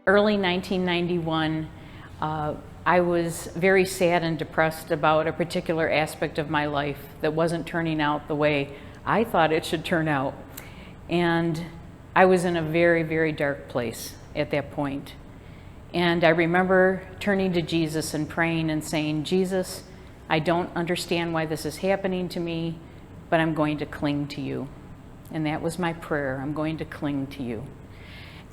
early 1991, I was very sad and depressed about a particular aspect of my life that wasn't turning out the way I thought it should turn out. And I was in a very, very dark place at that point. And I remember turning to Jesus and praying and saying, Jesus, I don't understand why this is happening to me, but I'm going to cling to you. And that was my prayer. I'm going to cling to you.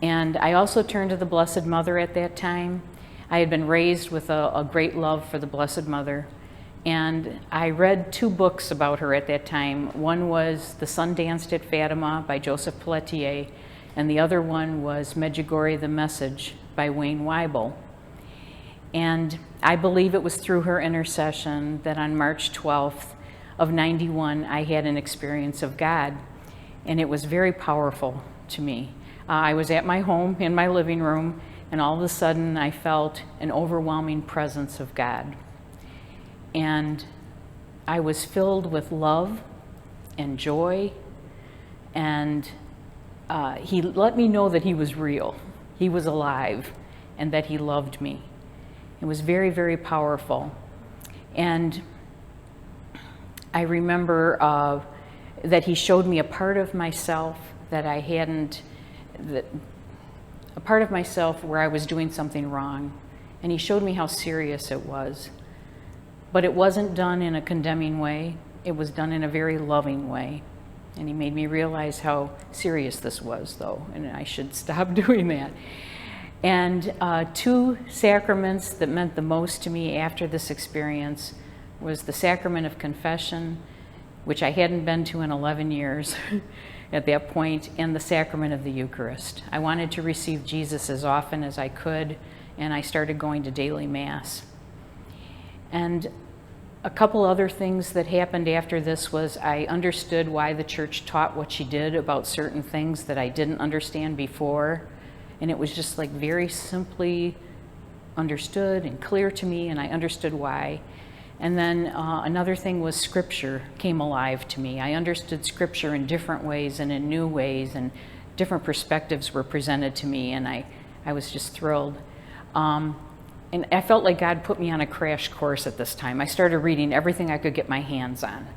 And I also turned to the Blessed Mother at that time. I had been raised with a great love for the Blessed Mother. And I read 2 books about her at that time. One was The Sun Danced at Fatima by Joseph Pelletier, and the other one was Medjugorje the Message by Wayne Weibel. And I believe it was through her intercession that on March 12th of 91, I had an experience of God. And it was very powerful to me. I was at my home in my living room, and all of a sudden I felt an overwhelming presence of God. And I was filled with love and joy, and he let me know that he was real, he was alive, and that he loved me. It was very, very powerful. And I remember that he showed me a part of myself that I hadn't, a part of myself where I was doing something wrong. And he showed me how serious it was. But it wasn't done in a condemning way. It was done in a very loving way. And he made me realize how serious this was, though, and I should stop doing that. And 2 sacraments that meant the most to me after this experience was the sacrament of confession, which I hadn't been to in 11 years at that point, and the sacrament of the Eucharist. I wanted to receive Jesus as often as I could, and I started going to daily Mass. And a couple other things that happened after this was I understood why the church taught what she did about certain things that I didn't understand before. And it was just like very simply understood and clear to me, and I understood why. And then another thing was Scripture came alive to me. I understood Scripture in different ways and in new ways, and different perspectives were presented to me, and I was just thrilled. And I felt like God put me on a crash course at this time. I started reading everything I could get my hands on,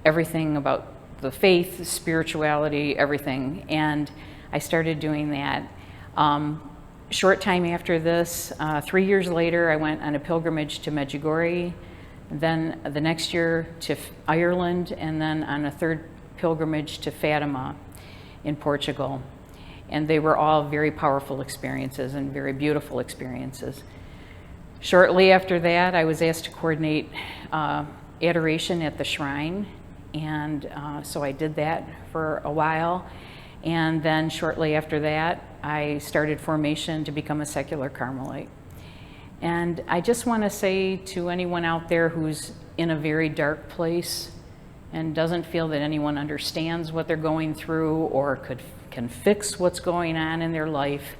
everything about the faith, spirituality, everything. And I started doing that. Short time after this, 3 years later, I went on a pilgrimage to Medjugorje, then the next year to Ireland, and then on a 3rd pilgrimage to Fatima in Portugal. And they were all very powerful experiences and very beautiful experiences. Shortly after that, I was asked to coordinate adoration at the shrine, and so I did that for a while. And then shortly after that, I started formation to become a secular Carmelite. And I just want to say to anyone out there who's in a very dark place and doesn't feel that anyone understands what they're going through or can fix what's going on in their life,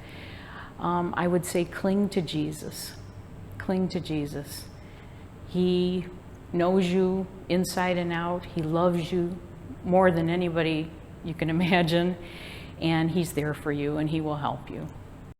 I would say cling to Jesus. Cling to Jesus. He knows you inside and out. He loves you more than anybody you can imagine, and he's there for you, and he will help you.